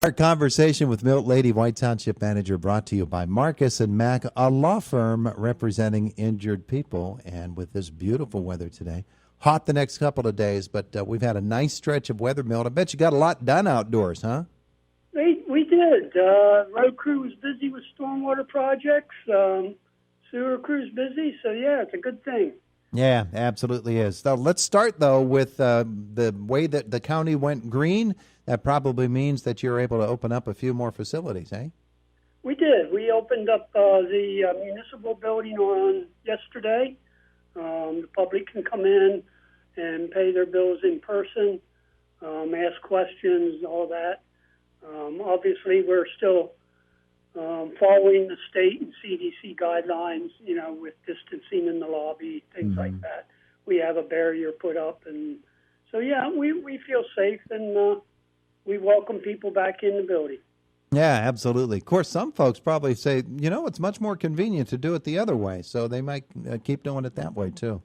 Our conversation with Milt Lady, White Township Manager, brought to you by Marcus and Mack, a law firm representing injured people. And with this beautiful weather today, hot the next couple of days, but we've had a nice stretch of weather, Milt. I bet you got a lot done outdoors, huh? We did. Road crew was busy with stormwater projects. Sewer crew's busy, so yeah, it's a good thing. Yeah, absolutely is. So let's start, though, with the way that the county went green. That probably means that you're able to open up a few more facilities, eh? We did. We opened up the municipal building on yesterday. The public can come in and pay their bills in person, ask questions, all that. Obviously, we're still following the state and CDC guidelines, with distancing in the lobby, things like that. We have a barrier put up. And so, yeah, we feel safe, and we welcome people back in the building. Yeah, absolutely. Of course, some folks probably say, it's much more convenient to do it the other way, so they might keep doing it that way, too.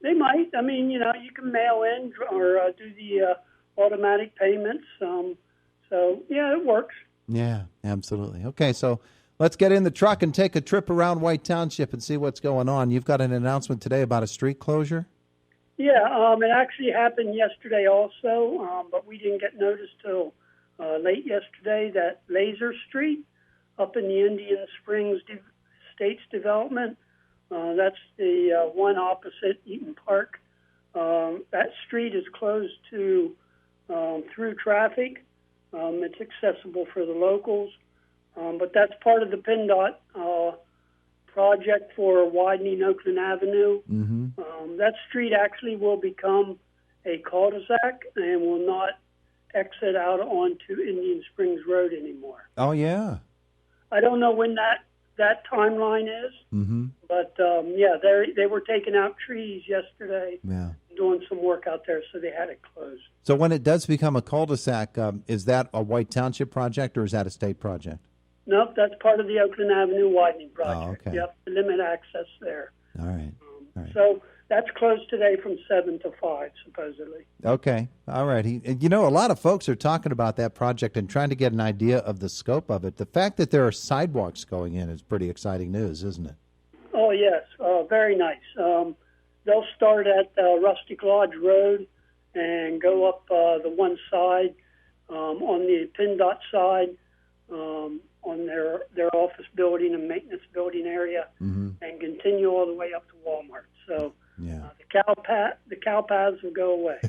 They might. I mean, you can mail in or do the automatic payments. So, yeah, it works. Yeah, absolutely. Okay, so let's get in the truck and take a trip around White Township and see what's going on. You've got an announcement today about a street closure? Yeah, it actually happened yesterday also, but we didn't get notice till late yesterday that Laser Street up in the Indian Springs Estates Development, that's the one opposite Eaton Park. That street is closed to through traffic. It's accessible for the locals, but that's part of the PennDOT project for widening Oakland Avenue. Mm-hmm. That street actually will become a cul-de-sac and will not exit out onto Indian Springs Road anymore. Oh, yeah. I don't know when that timeline is, but yeah, they were taking out trees yesterday, doing some work out there, so they had it closed. So when it does become a cul-de-sac, is that a White Township project or is that a state project? Nope, that's part of the Oakland Avenue widening project. Oh, okay. Yep, to limit access there. All right. So that's closed today from 7 to 5, supposedly. Okay. All right. A lot of folks are talking about that project and trying to get an idea of the scope of it. The fact that there are sidewalks going in is pretty exciting news, isn't it? Oh, yes. Very nice. They'll start at Rustic Lodge Road and go up the one side on the PennDOT side, on their office building and maintenance building area, and continue all the way up to Walmart. So the cow paths will go away.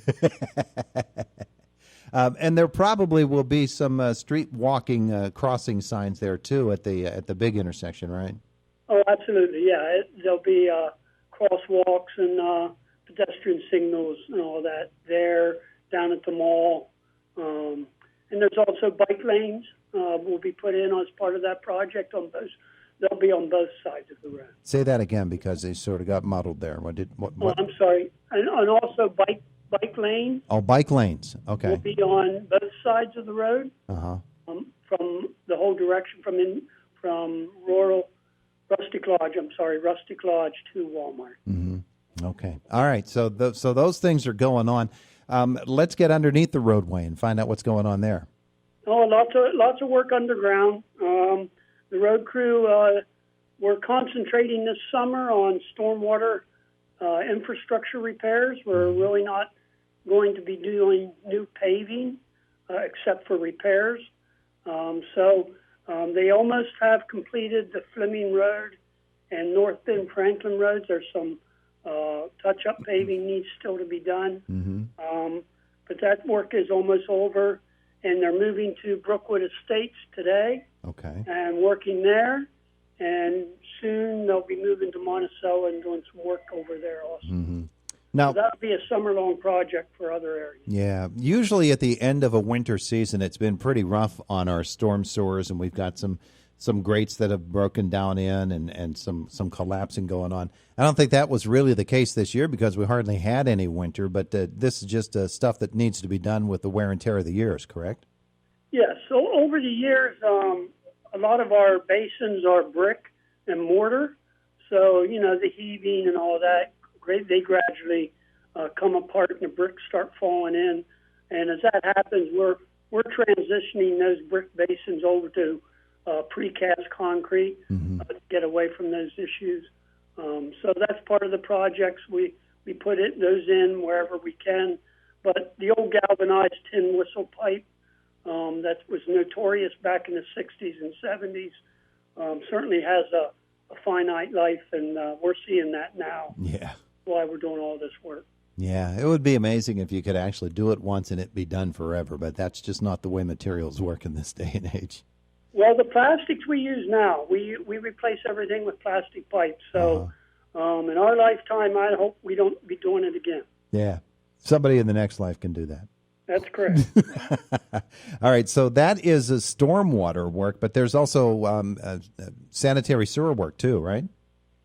And there probably will be some street walking crossing signs there too at the big intersection, right? Oh, absolutely. Yeah, there'll be crosswalks and pedestrian signals and all that there down at the mall. And there's also bike lanes will be put in as part of that project on both. They'll be on both sides of the road. Say that again because they sort of got muddled there. What? Oh, I'm sorry. And also bike lanes. Oh, bike lanes. Okay. Will be on both sides of the road. From the whole direction from Rustic Lodge to Walmart. Mm-hmm. Okay. All right. So those things are going on. Let's get underneath the roadway and find out what's going on there. Oh, lots of work underground. The road crew we're concentrating this summer on stormwater infrastructure repairs. We're really not going to be doing new paving except for repairs. So they almost have completed the Fleming Road and North Bend Franklin roads. There's some touch-up paving needs still to be done. But that work is almost over, and they're moving to Brookwood Estates today. Okay. And working there, and soon they'll be moving to Monticello and doing some work over there also. Now, so that'll be a summer-long project for other areas. Yeah. Usually at the end of a winter season, it's been pretty rough on our storm sewers, and we've got some grates that have broken down in and some collapsing going on. I don't think that was really the case this year because we hardly had any winter, but this is just stuff that needs to be done with the wear and tear of the years, correct? Yes. So over the years, a lot of our basins are brick and mortar. So, the heaving and all that, they gradually come apart and the bricks start falling in. And as that happens, we're we're transitioning those brick basins over to precast concrete to get away from those issues. So that's part of the projects. We put those in wherever we can. But the old galvanized tin whistle pipe that was notorious back in the 60s and 70s certainly has a finite life, and we're seeing that now. Yeah. That's why we're doing all this work. Yeah, it would be amazing if you could actually do it once and it be done forever, but that's just not the way materials work in this day and age. Well, the plastics we use now, we replace everything with plastic pipes. So in our lifetime, I hope we don't be doing it again. Yeah, somebody in the next life can do that. That's correct. All right, so that is a stormwater work, but there's also sanitary sewer work too, right?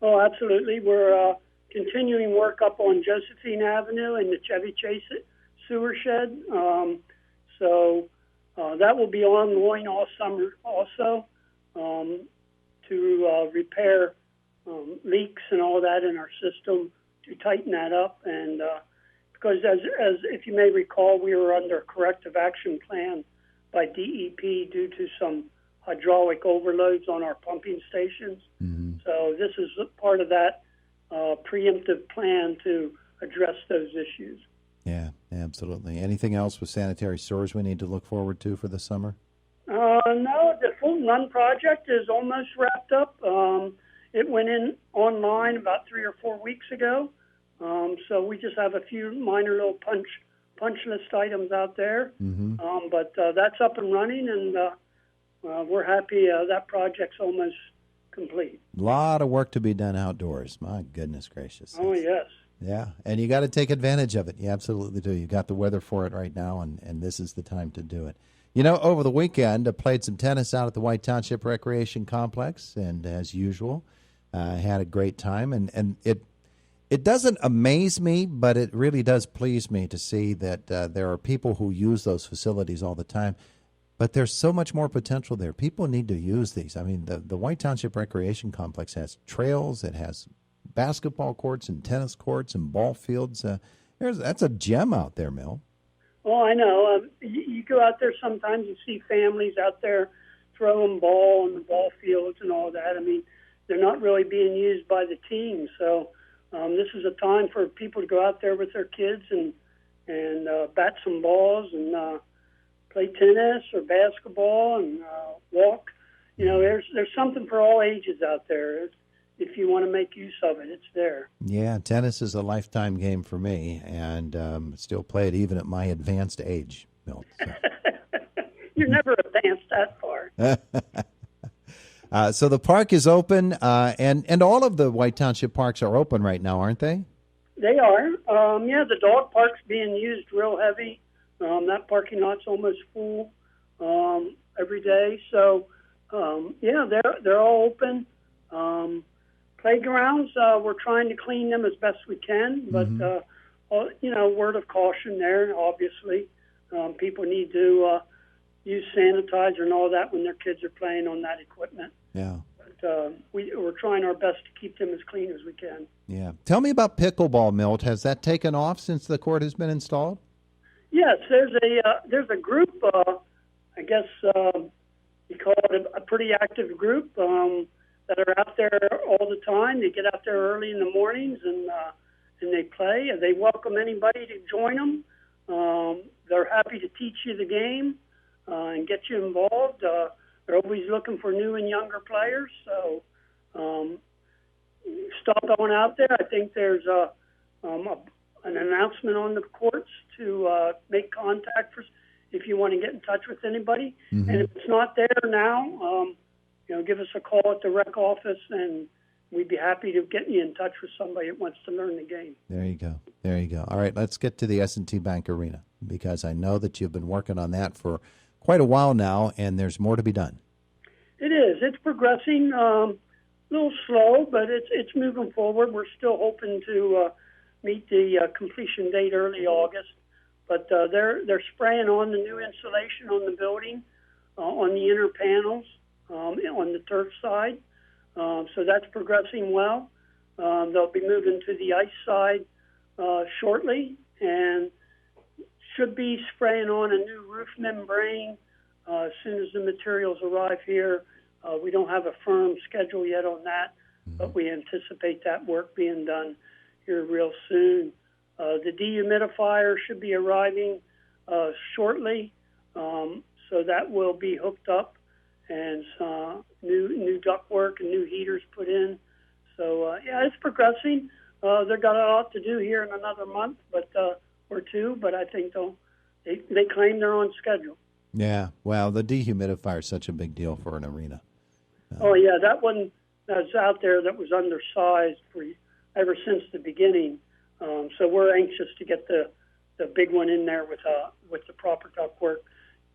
Oh, absolutely. We're continuing work up on Josephine Avenue and the Chevy Chase sewer shed. So that will be ongoing all summer also to repair leaks and all that in our system, to tighten that up. And because as if you may recall, we were under a corrective action plan by DEP due to some hydraulic overloads on our pumping stations. So this is part of that preemptive plan to address those issues. Yeah, absolutely. Anything else with sanitary sewers we need to look forward to for the summer? No, the full run project is almost wrapped up. It went in online about 3 or 4 weeks ago. So we just have a few minor little punch list items out there. But that's up and running, and we're happy that project's almost complete. A lot of work to be done outdoors. My goodness gracious. Oh, yes. Yeah, and you got to take advantage of it. You absolutely do. You got the weather for it right now, and this is the time to do it. You know, over the weekend, I played some tennis out at the White Township Recreation Complex, and as usual, had a great time. And it doesn't amaze me, but it really does please me to see that there are people who use those facilities all the time. But there's so much more potential there. People need to use these. I mean, the White Township Recreation Complex has trails. It has basketball courts and tennis courts and ball fields. That's a gem out there, Milt. Oh, I know. You go out there sometimes, you see families out there throwing ball on the ball fields and all that. I mean, they're not really being used by the team. So this is a time for people to go out there with their kids and bat some balls and play tennis or basketball and walk. You know, there's something for all ages out there. If you want to make use of it, it's there. Yeah, tennis is a lifetime game for me, and still play it even at my advanced age, Milt. So. You're never advanced that far. So the park is open, and all of the White Township parks are open right now, aren't they? They are. Yeah, the dog park's being used real heavy. That parking lot's almost full every day. So, yeah, they're all open. Playgrounds, we're trying to clean them as best we can, but, you know, word of caution there, obviously. People need to use sanitizer and all that when their kids are playing on that equipment. Yeah. But we're trying our best to keep them as clean as we can. Yeah. Tell me about pickleball, Milt. Has that taken off since the court has been installed? Yes, there's a group, I guess you call it a pretty active group that are out there all the time. They get out there early in the mornings and they play. And they welcome anybody to join them. They're happy to teach you the game and get you involved. They're always looking for new and younger players. So stop going out there. I think there's an announcement on the courts to make contact for if you want to get in touch with anybody. And if it's not there now, you know, give us a call at the rec office, and we'd be happy to get you in touch with somebody that wants to learn the game. There you go. There you go. All right, let's get to the S&T Bank Arena, because I know that you've been working on that for quite a while now, and there's more to be done. It is. It's progressing a little slow, but it's moving forward. We're still hoping to meet the completion date early August. But they're spraying on the new insulation on the building, on the inner panels, on the turf side. So that's progressing well. They'll be moving to the ice side shortly, and should be spraying on a new roof membrane as soon as the materials arrive here. We don't have a firm schedule yet on that, but we anticipate that work being done here real soon. The dehumidifier should be arriving shortly, so that will be hooked up, and new ductwork and new heaters put in. So yeah, it's progressing. They've got a lot to do here in another month, or two. But I think they claim they're on schedule. Yeah, well, the dehumidifier is such a big deal for an arena. Oh yeah, that one that's out there that was undersized ever since the beginning. So we're anxious to get the big one in there with the proper ductwork.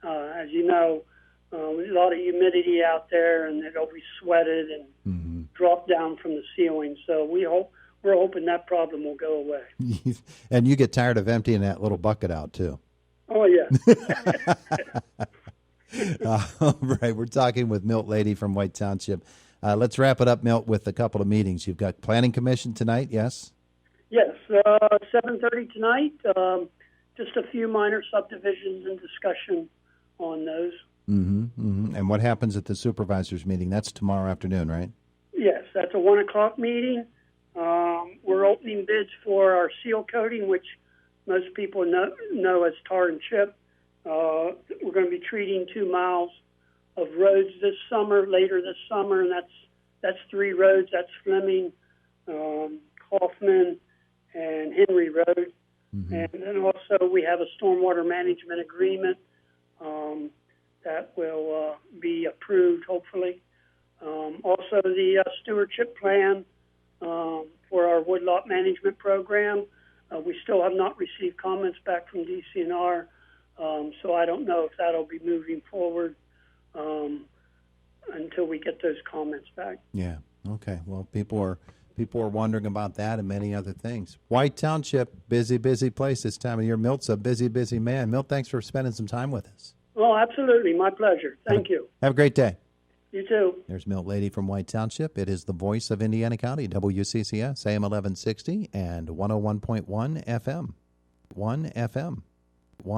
As you know, a lot of humidity out there, and it'll be sweated and drop down from the ceiling. So we're hoping that problem will go away. And you get tired of emptying that little bucket out too. Oh yeah. All right, we're talking with Milt Lady from White Township. Let's wrap it up, Milt, with a couple of meetings. You've got Planning Commission tonight, yes? Yes, 7:30 tonight. Just a few minor subdivisions and discussion on those. And what happens at the supervisors meeting? That's tomorrow afternoon, right? Yes, that's a 1 o'clock meeting. We're opening bids for our seal coating, which most people know as tar and chip. We're going to be treating 2 miles of roads later this summer, and that's 3 roads. That's Fleming, Kaufman, and Henry Road. And then also we have a stormwater management agreement that will be approved, hopefully. Also the stewardship plan for our woodlot management program. We still have not received comments back from DCNR, so I don't know if that'll be moving forward until we get those comments back. Yeah. Okay. Well, people are wondering about that and many other things. White Township, busy place this time of year. Milt's a busy man. Milt, thanks for spending some time with us. Oh, absolutely. My pleasure. Thank you. Have a great day. You too. There's Milt Lady from White Township. It is the voice of Indiana County, WCCS, AM 1160 and 101.1 FM. 1 FM.